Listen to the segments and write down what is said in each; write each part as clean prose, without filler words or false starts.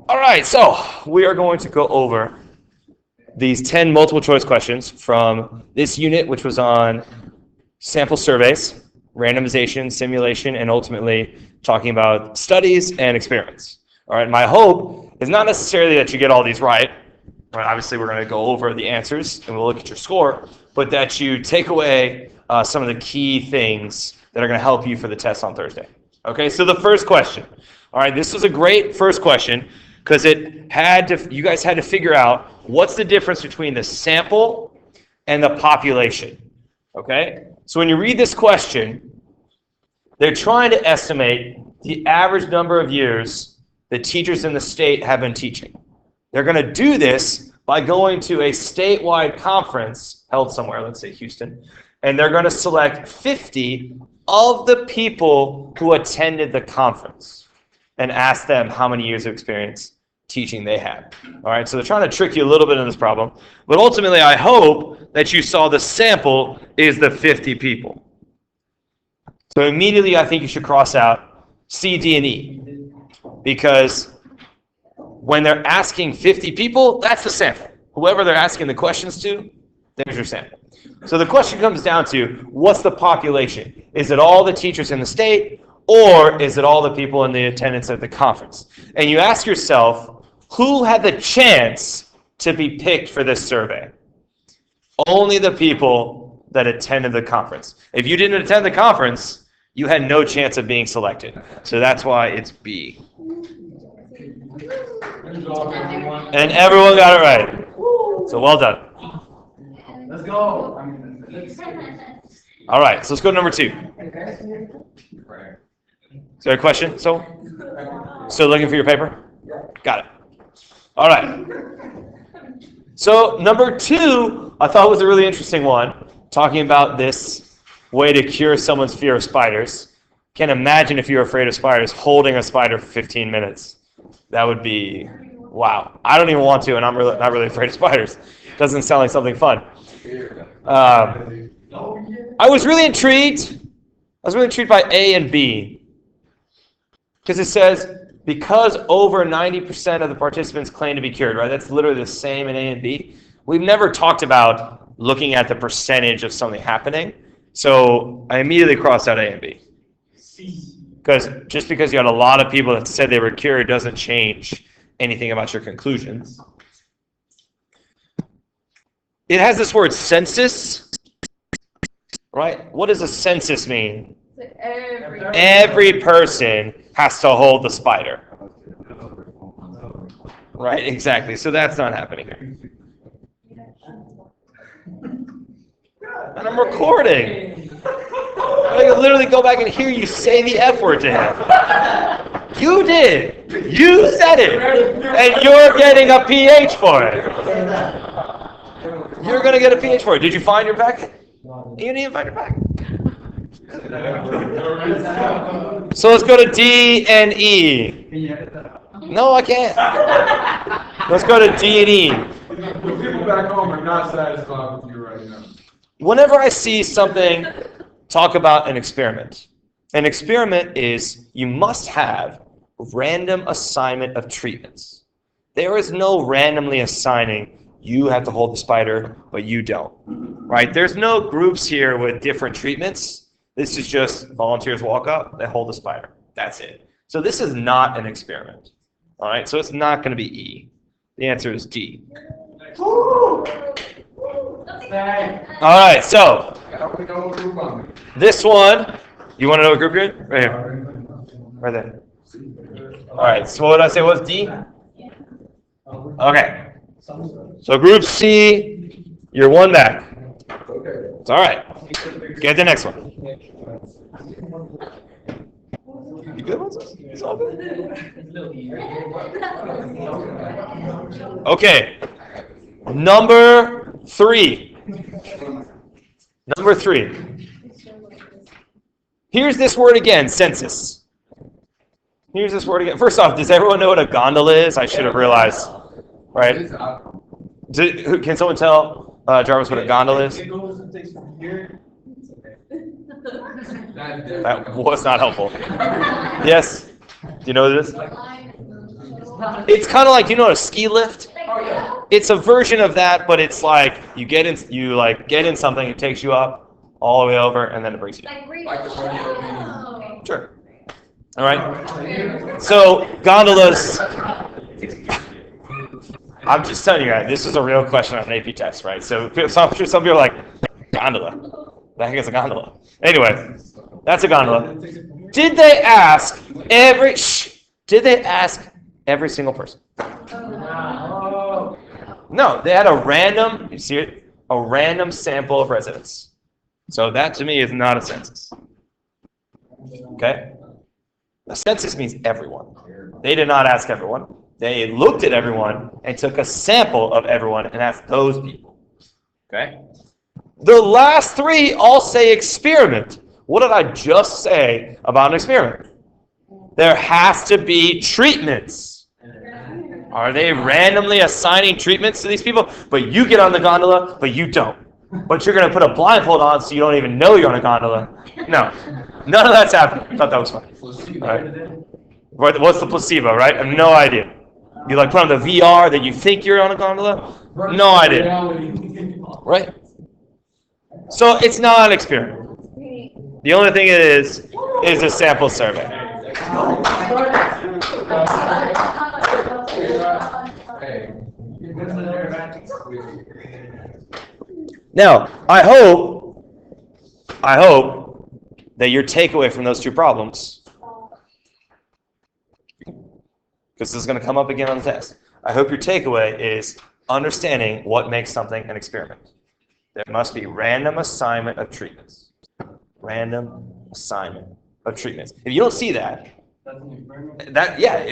All right, so we are going to go over these 10 multiple choice questions from this unit, which was on sample surveys, randomization, simulation, and ultimately talking about studies and experiments. All right, my hope is not necessarily that you get all these right. Obviously, we're going to go over the answers and we'll look at your score, but that you take away some of the key things that are going to help you for the test on Thursday. Okay, so the first question. All right, this was a great first question because you guys had to figure out what's the difference between the sample and the population. Okay, so when you read this question, they're trying to estimate the average number of years the teachers in the state have been teaching. They're going to do this by going to a statewide conference held somewhere, let's say Houston, and they're going to select 50 of the people who attended the conference and ask them how many years of experience teaching they had. All right, so they're trying to trick you a little bit in this problem, but ultimately I hope that you saw the sample is the 50 people. So immediately I think you should cross out C, D, and E, because when they're asking 50 people, that's the sample. Whoever they're asking the questions to, there's your sample. So the question comes down to, what's the population? Is it all the teachers in the state, or is it all the people in the attendance at the conference? And you ask yourself, who had the chance to be picked for this survey? Only the people that attended the conference. If you didn't attend the conference, you had no chance of being selected. So that's why it's B. And everyone got it right. So well done. Let's go. All right, so let's go to number 2. Is there a question? Still looking for your paper? Got it. All right. So number 2, I thought was a really interesting one, talking about this way to cure someone's fear of spiders. Can't imagine if you're afraid of spiders holding a spider for 15 minutes. That would be, wow. I don't even want to, and I'm not really afraid of spiders. Doesn't sound like something fun. I was really intrigued by A and B, because it says, because over 90% of the participants claim to be cured, right? That's literally the same in A and B. We've never talked about looking at the percentage of something happening, so I immediately crossed out A and B. Because just because you had a lot of people that said they were cured doesn't change anything about your conclusions. It has this word census, right? What does a census mean? Every person has to hold the spider. Right, exactly. So that's not happening here. And I'm recording. I can literally go back and hear you say the F word to him. You did. You said it. And you're getting a PH for it. You're going to get a PH for it. Did you find your packet? You didn't even find your packet. So let's go to D and E. No, I can't. Let's go to D and E. The people back home are not satisfied with you right now. Whenever I see something talk about an experiment is you must have random assignment of treatments. There is no randomly assigning you have to hold the spider, but you don't. Right? There's no groups here with different treatments. This is just volunteers walk up, they hold the spider. That's it. So this is not an experiment. All right, so it's not going to be E. The answer is D. All right, so this one, you want to know what group you're in? Right here. Right there. All right, so what did I say was D? Okay. So group C, you're one back. It's all right. Get the next one. You good ones? It's all good. Okay. Number 3. Here's this word again, census. Here's this word again. First off, does everyone know what a gondola is? I should have realized. Right? Can someone tell Jarvis what a gondola is? That was not helpful. Yes? you know this? It's kind of like, you know what a ski lift? It's a version of that, but it's like you get in something, it takes you up all the way over, and then it brings you down. Sure. All right. So gondolas. I'm just telling you guys, this is a real question on an AP test, right? So I'm sure some people are like, gondola. The heck is a gondola? Anyway, that's a gondola. Did they ask every single person? No, they had a random, you see it? A random sample of residents. So that to me is not a census. Okay? A census means everyone. They did not ask everyone. They looked at everyone and took a sample of everyone and asked those people. Okay? The last three all say experiment. What did I just say about an experiment? There has to be treatments. Are they randomly assigning treatments to these people? But you get on the gondola, but you don't. But you're going to put a blindfold on so you don't even know you're on a gondola. No. None of that's happening. I thought that was funny. All right. What's the placebo, right? I have no idea. You like put on the VR that you think you're on a gondola? No idea. Right? So it's not an experiment. The only thing it is a sample survey. Now, I hope that your takeaway from those two problems, because this is going to come up again on the test, I hope your takeaway is understanding what makes something an experiment. There must be random assignment of treatments. Random assignment of treatments. If you don't see if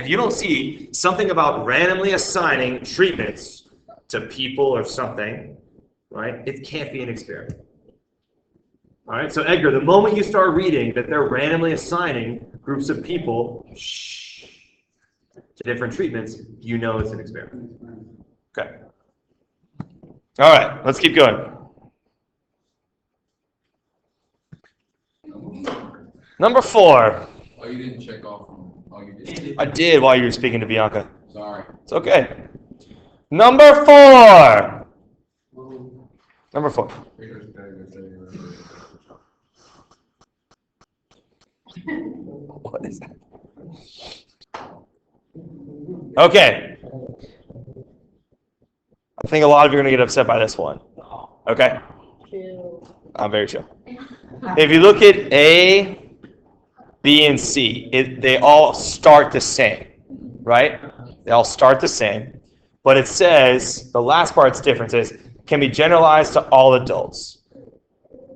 you don't see something about randomly assigning treatments to people or something, right, it can't be an experiment. All right, so Edgar, the moment you start reading that they're randomly assigning groups of people to different treatments, you know it's an experiment. Okay. All right, let's keep going. Number 4. Oh, you didn't check off. Oh, you did. I did while you were speaking to Bianca. Sorry. It's okay. Number 4. Number 4. What is that? Okay. I think a lot of you are going to get upset by this one. Okay? I'm very chill. If you look at A, B, and C, they all start the same, right? They all start the same. But it says, the last part's different, it says, can be generalized to all adults.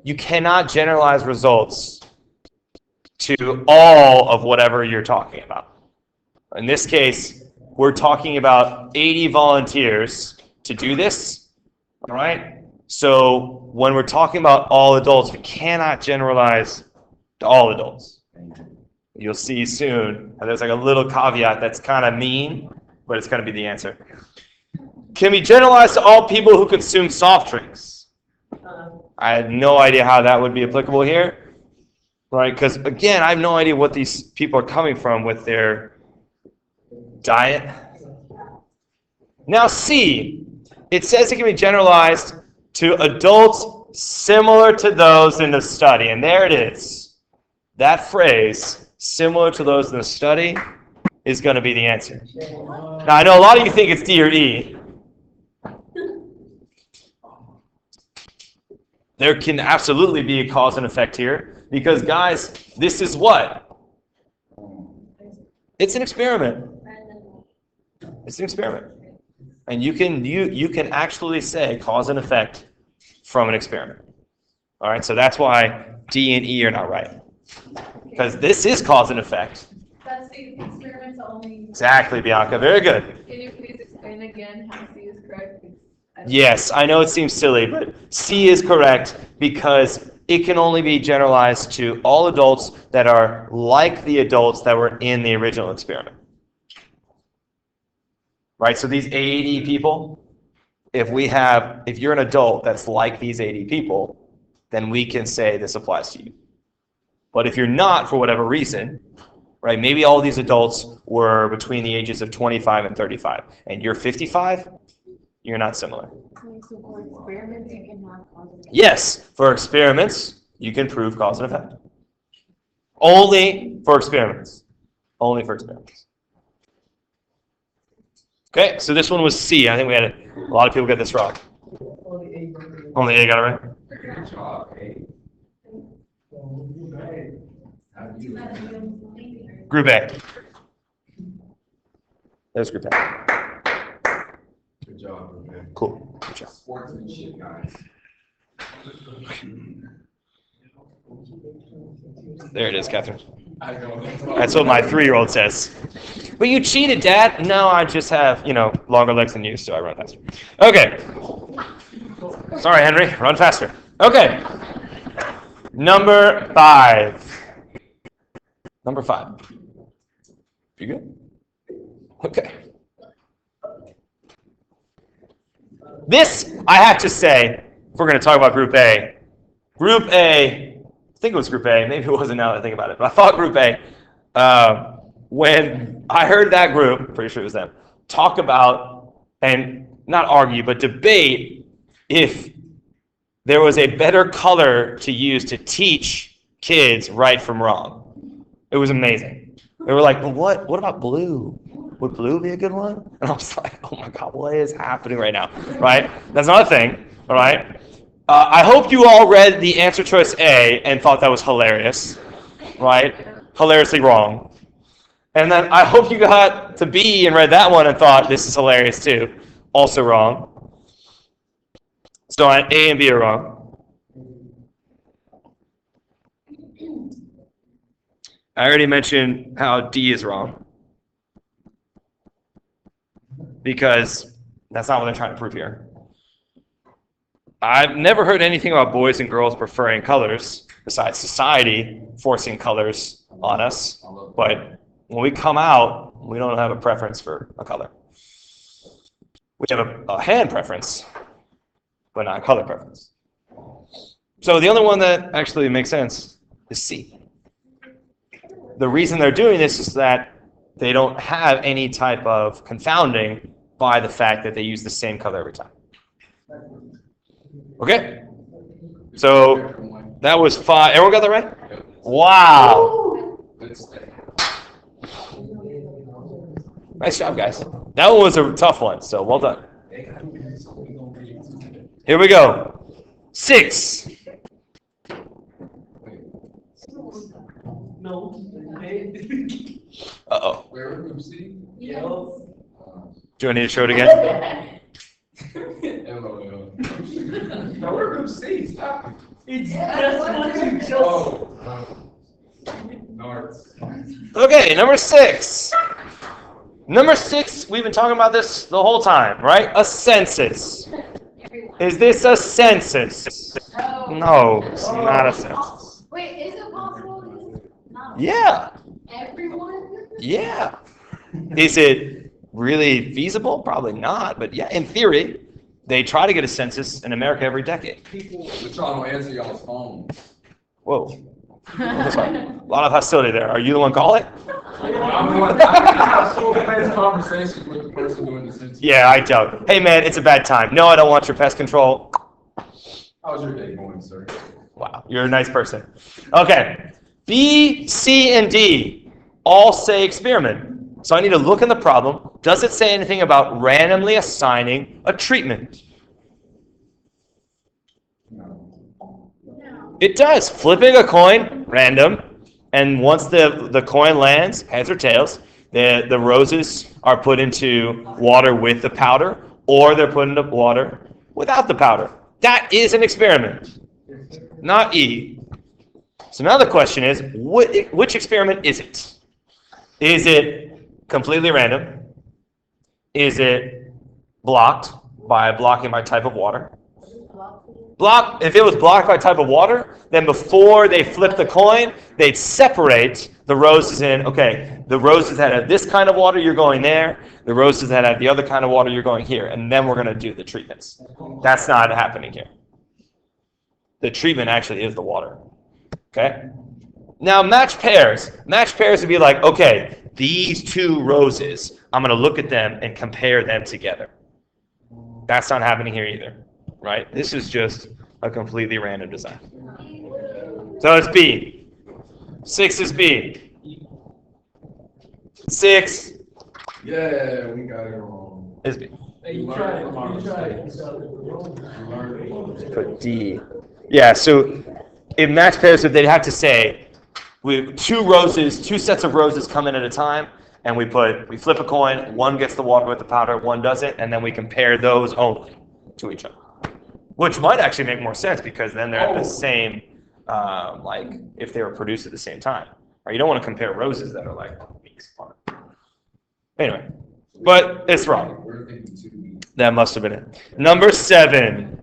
You cannot generalize results to all of whatever you're talking about. In this case, we're talking about 80 volunteers to do this, all right? So when we're talking about all adults, we cannot generalize to all adults. You'll see soon, there's like a little caveat that's kind of mean, but it's going to be the answer. Can be generalized to all people who consume soft drinks. I had no idea how that would be applicable here, right? Because again, I have no idea what these people are coming from with their diet. Now C, it says it can be generalized to adults similar to those in the study. And there it is. That phrase, similar to those in the study, is going to be the answer. Now, I know a lot of you think it's D or E. There can absolutely be a cause and effect here. Because, guys, this is what? It's an experiment. It's an experiment. And you can actually say cause and effect from an experiment. All right, so that's why D and E are not right. Because this is cause and effect. That's the experiments only. Exactly, Bianca. Very good. Can you please explain again how C is correct? Yes, I know it seems silly, but C is correct because it can only be generalized to all adults that are like the adults that were in the original experiment. Right, so these 80 people, if you're an adult that's like these 80 people, then we can say this applies to you. But if you're not, for whatever reason, right? Maybe all these adults were between the ages of 25 and 35, and you're 55, you're not similar. So for experiments, you can have causes. Yes, for experiments, you can prove cause and effect. Only for experiments. Only for experiments. Okay, so this one was C. I think we had a lot of people get this wrong. Only A got it right. Good job, hey. Group A. There's group A. Good job, man. Cool. Good job. Sportsmanship, guys. There it is, Catherine. I know. That's what my 3-year-old says. But you cheated, Dad. No, I just have, longer legs than you, so I run faster. Okay. Sorry, Henry. Run faster. Okay. Number 5. Number 5. You good? Okay. This, I have to say, if we're going to talk about Group A, I think it was Group A, maybe it wasn't now that I think about it, but I thought Group A, when I heard that group, pretty sure it was them, talk about, and not argue, but debate if there was a better color to use to teach kids right from wrong. It was amazing. They were like, well, what about blue? Would blue be a good one? And I was like, oh my God, what is happening right now? Right? That's not a thing, all right? I hope you all read the answer choice A and thought that was hilarious, right? Hilariously wrong. And then I hope you got to B and read that one and thought this is hilarious too. Also wrong. So A and B are wrong. I already mentioned how D is wrong. Because that's not what they're trying to prove here. I've never heard anything about boys and girls preferring colors, besides society forcing colors on us. But when we come out, we don't have a preference for a color. We have a hand preference, but not a color preference. So the only one that actually makes sense is C. The reason they're doing this is that they don't have any type of confounding by the fact that they use the same color every time. Okay? So that was 5. Everyone got that right? Wow. Nice job, guys. That one was a tough one, so well done. Here we go. 6. Uh-oh. Where are we seeing? Do I need to show it again? LOL. No, we're group C. Stop. North. Okay, number 6. Number 6, we've been talking about this the whole time, right? A census. Is this a census? No, it's not a census. Wait, is it possible? Not Yeah, everyone? yeah. Is it really feasible? Probably not, but yeah, in theory, they try to get a census in America every decade. People are trying to answer y'all's phones. Whoa. Sorry. A lot of hostility there. Are you the one calling? I'm the one. I still have conversations with the person doing the census. Yeah, I joke. Hey man, it's a bad time. No, I don't want your pest control. How's your day going, sir? Wow, you're a nice person. Okay. B, C, and D all say experiment. So I need to look in the problem. Does it say anything about randomly assigning a treatment? It does. Flipping a coin, random, and once the coin lands, heads or tails, the roses are put into water with the powder, or they're put into water without the powder. That is an experiment, not E. So now the question is, which experiment is it? Is it completely random? Is it blocked by blocking by type of water? If it was blocked by type of water, then before they flip the coin, they'd separate the roses in, okay, the roses that have this kind of water, you're going there. The roses that have the other kind of water, you're going here. And then we're going to do the treatments. That's not happening here. The treatment actually is the water. Okay? Now, match pairs. Match pairs would be like, okay, these two roses, I'm going to look at them and compare them together. That's not happening here either, right? This is just a completely random design. So it's B. 6 is B. 6 Yeah, we got it wrong. is B. Hey, you tried. Put D. Yeah, so in match pairs, they'd have to say, we two sets of roses come in at a time, and we flip a coin, one gets the water with the powder, one doesn't, and then we compare those only to each other. Which might actually make more sense because then they're at the same, like if they were produced at the same time. Or you don't want to compare roses that are like weeks apart. Anyway, but it's wrong. That must have been it. Number 7.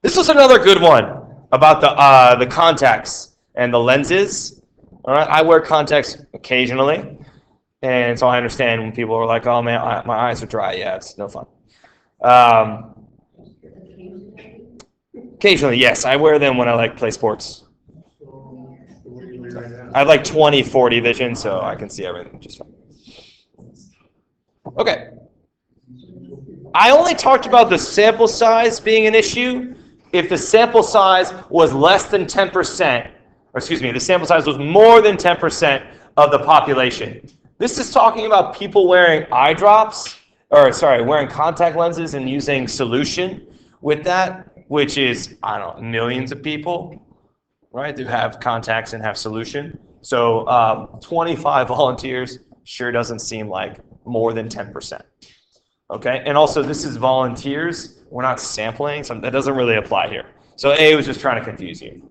This was another good one about the contacts and the lenses. All right, I wear contacts occasionally, and so I understand when people are like, "Oh man, my eyes are dry." Yeah, it's no fun. Occasionally, yes, I wear them when I play sports. I have 20/40 vision, so I can see everything just fine. Okay. I only talked about the sample size being an issue if the sample size was less than 10%, or excuse me, the sample size was more than 10% of the population. This is talking about people wearing wearing contact lenses and using solution with that, which is, I don't know, millions of people, right, who have contacts and have solution. So 25 volunteers sure doesn't seem like more than 10%. Okay, and also this is volunteers. We're not sampling, so that doesn't really apply here. So A was just trying to confuse you.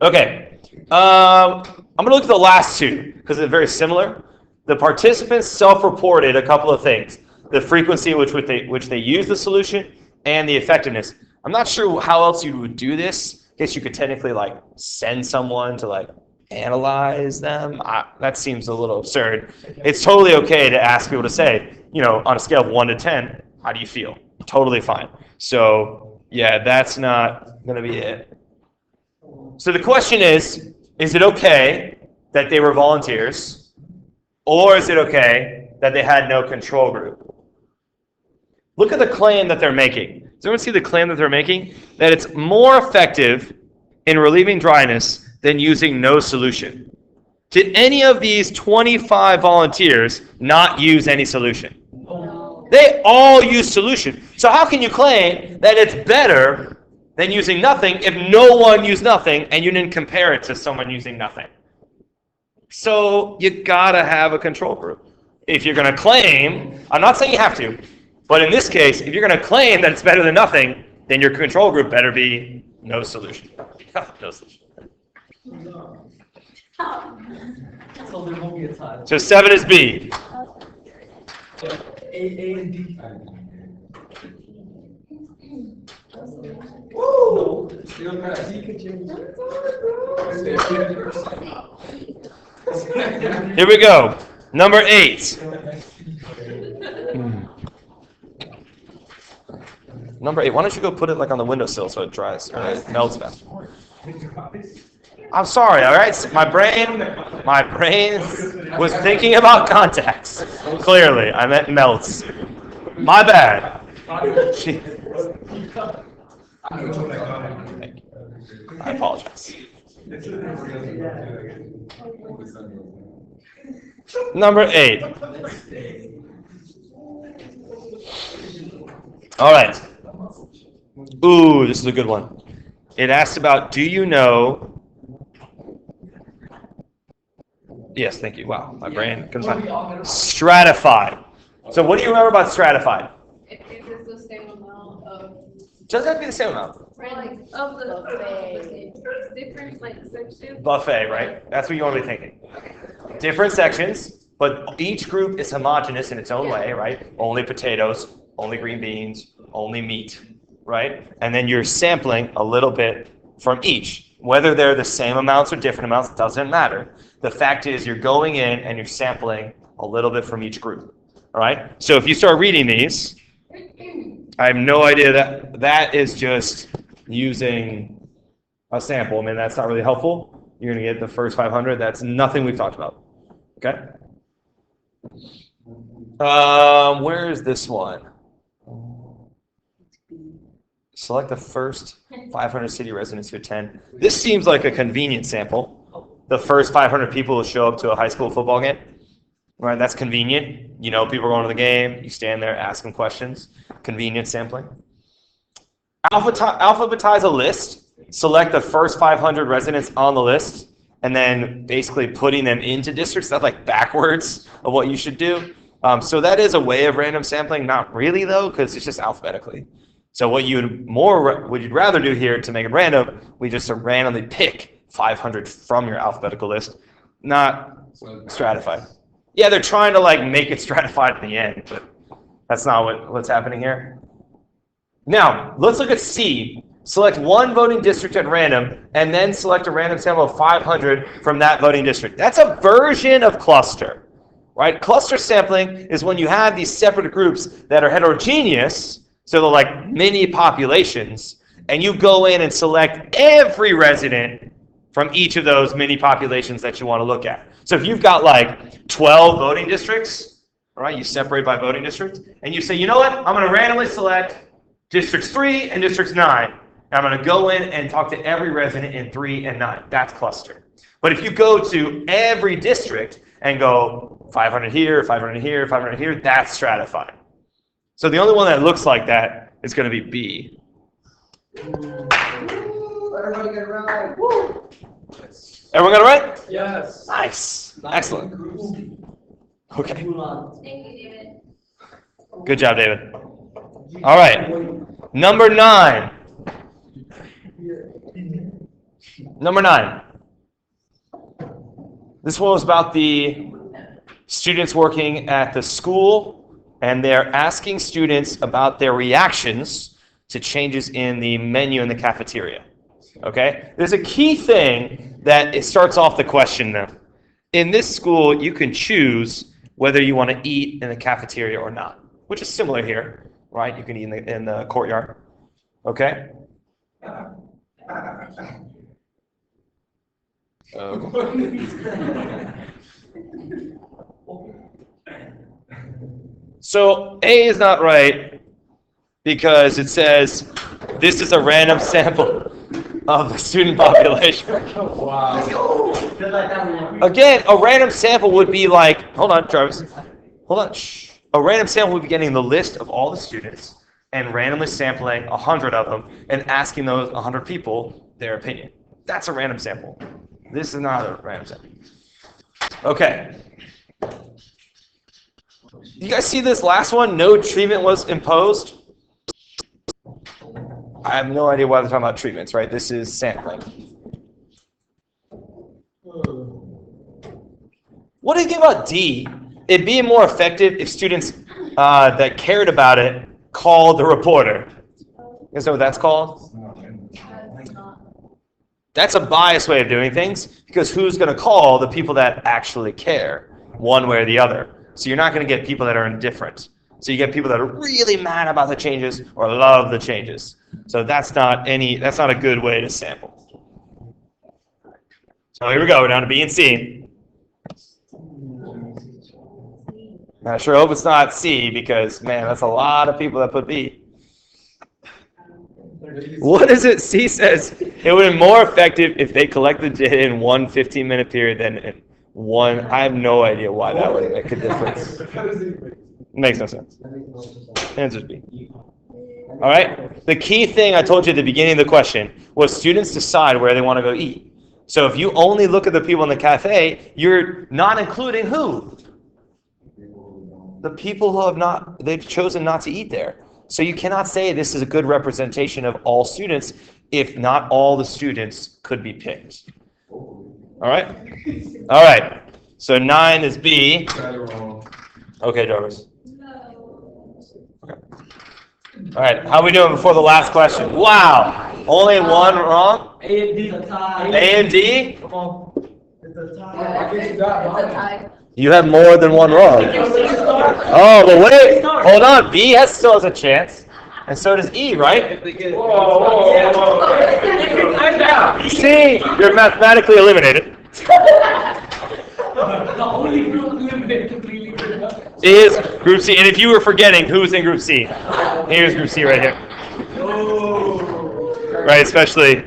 Okay, I'm going to look at the last two because they're very similar. The participants self-reported a couple of things: the frequency which they use the solution and the effectiveness. I'm not sure how else you would do this. I guess you could technically send someone to analyze them. That seems a little absurd. It's totally okay to ask people to say, on a scale of 1 to 10, how do you feel? Totally fine. So yeah, that's not going to be it. So the question is it okay that they were volunteers, or is it okay that they had no control group? Look at the claim that they're making. Does everyone see the claim that they're making? That it's more effective in relieving dryness than using no solution. Did any of these 25 volunteers not use any solution? They all use solution. So how can you claim that it's better than using nothing if no one used nothing and you didn't compare it to someone using nothing? So you gotta have a control group. If you're gonna claim, I'm not saying you have to, but in this case, if you're gonna claim that it's better than nothing, then your control group better be no solution. No solution. So there won't be a tie. So 7 is B. A and D. Woo! Still got D could change. Here we go. Number 8. Number 8. Why don't you go put it on the windowsill so it dries or it melts faster? I'm sorry, all right? My brain was thinking about contacts. Clearly, I meant melts. My bad. I apologize. Number 8. All right. Ooh, this is a good one. It asked about, do you know... Yes, thank you. Wow, my brain couldn't find. Stratified. So what do you remember about stratified? Is it the same amount of, Doesn't have to be the same amount. of the different sections? Buffet, right? That's what you want to be thinking. Different sections, but each group is homogeneous in its own way, right? Only potatoes, only green beans, only meat, right? And then you're sampling a little bit from each. Whether they're the same amounts or different amounts doesn't matter. The fact is you're going in and you're sampling a little bit from each group, all right? So if you start reading these, I have no idea that is just using a sample. I mean, that's not really helpful. You're going to get the first 500. That's nothing we've talked about. Okay? Where is this one? Select the first 500 city residents to attend. This seems like a convenient sample. The first 500 people will show up to a high school football game. Right? That's convenient. You know, people are going to the game. You stand there, ask them questions. Convenient sampling. Alphabetize a list. Select the first 500 residents on the list, and then basically putting them into districts. That's like backwards of what you should do. So that is a way of random sampling. Not really though, because it's just alphabetically. So what you'd rather do here to make it random, we just randomly pick 500 from your alphabetical list, not stratified. Yeah, they're trying to like make it stratified at the end, but that's not what's happening here. Now, let's look at C. Select one voting district at random, and then select a random sample of 500 from that voting district. That's a version of cluster, right? Cluster sampling is when you have these separate groups that are heterogeneous, so they're like mini populations, and you go in and select every resident from each of those mini populations that you want to look at. So if you've got like 12 voting districts, all right, you separate by voting district, and you say, you know what, I'm going to randomly select districts 3 and districts 9. And I'm going to go in and talk to every resident in 3 and 9. That's cluster. But if you go to every district and go 500 here, 500 here, 500 here, that's stratified. So the only one that looks like that is going to be B. Everybody get it right. Everyone got it right? Yes. Nice. Excellent. Okay. Thank you, David. Good job, David. All right. Number 9. Number 9. This one was about the students working at the school, and they're asking students about their reactions to changes in the menu in the cafeteria. Okay? There's a key thing that it starts off the question now. In this school, you can choose whether you want to eat in the cafeteria or not, which is similar here, right? You can eat in the courtyard. Okay? So A is not right because it says this is a random sample of the student population. Wow. Again, a random sample would be like, hold on, Jarvis. Hold on. Shh. A random sample would be getting the list of all the students and randomly sampling 100 of them and asking those 100 people their opinion. That's a random sample. This is not a random sample. Okay. You guys see this last one? No treatment was imposed. I have no idea why they're talking about treatments, right? This is sampling. What do you think about D? It'd be more effective if students that cared about it called the reporter. You guys know what that's called? That's a biased way of doing things because who's going to call the people that actually care one way or the other? So you're not going to get people that are indifferent. So you get people that are really mad about the changes or love the changes. So that's not a good way to sample. So here we go. We're down to B and C. I sure hope it's not C because, man, that's a lot of people that put B. What is it? C says it would be more effective if they collected data in one 15-minute period than in one. I have no idea why that would make a difference. Makes no sense. Answer's B. All right. The key thing I told you at the beginning of the question was students decide where they want to go eat. So if you only look at the people in the cafe, you're not including who? The people who they've chosen not to eat there. So you cannot say this is a good representation of all students if not all the students could be picked. All right? All right. So 9 is B. Okay, Jarvis. Okay. All right. How are we doing before the last question? Wow. Only one wrong? A and D. A and D? Come on. It's a I tie. guess you got It's a mine. tie. You have more than one wrong. Oh, but wait. Hold on. B still has a chance. And so does E, right? Whoa. C, you're mathematically eliminated. The only group eliminated completely. Is Group C. And if you were forgetting, who's in Group C? Here's Group C right here. Right, especially,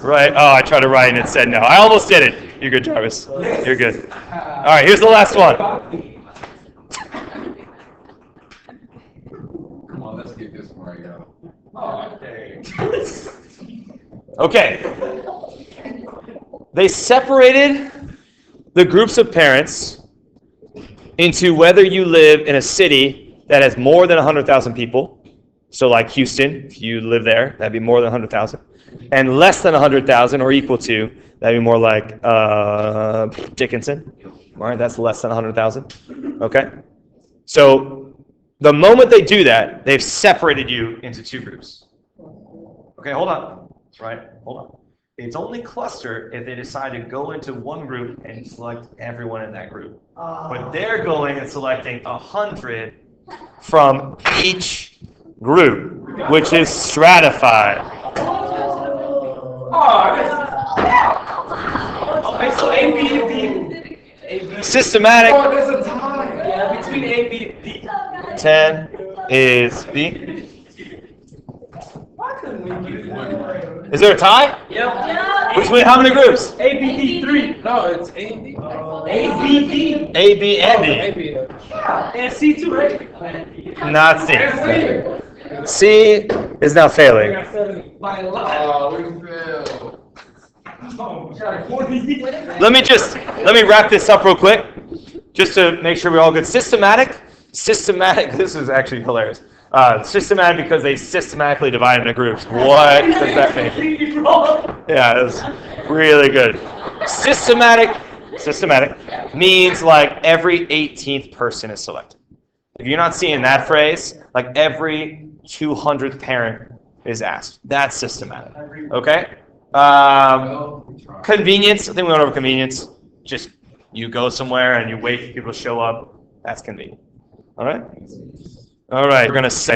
right, oh, I tried to write and it said no. I almost did it. You're good, Jarvis. You're good. All right, here's the last one. Come on, let's get this one right now. Oh, dang. Okay. They separated the groups of parents into whether you live in a city that has more than 100,000 people. So like Houston, if you live there, that'd be more than 100,000. And less than 100,000 or equal to, that'd be more like Dickinson. All right, that's less than 100,000. Okay? So the moment they do that, they've separated you into two groups. Okay, hold on. That's right. Hold on. It's only cluster if they decide to go into one group and select everyone in that group. But they're going and selecting 100 from each group, which is stratified. Okay, so A, B, and D. Systematic. Oh, there's a tie. Yeah, between A, B, and D. 10 is B. Why couldn't we get one? Is there a tie? Yep. Between how many groups? A, B, D, 3. No, it's A, B. A, B, D. A, B, and D. And C, 2, right? Not C. And C. C is now failing. By a lot. Oh, we failed. Let me wrap this up real quick, just to make sure we're all good. Systematic, this is actually hilarious. Systematic because they systematically divide into groups. What does that mean? Yeah, it was really good. Systematic means like every 18th person is selected. If you're not seeing that phrase, like every 200th parent is asked. That's systematic. Okay? Convenience, I think we went over convenience. Just you go somewhere and you wait for people to show up. That's convenient. All right? All right, we're going to say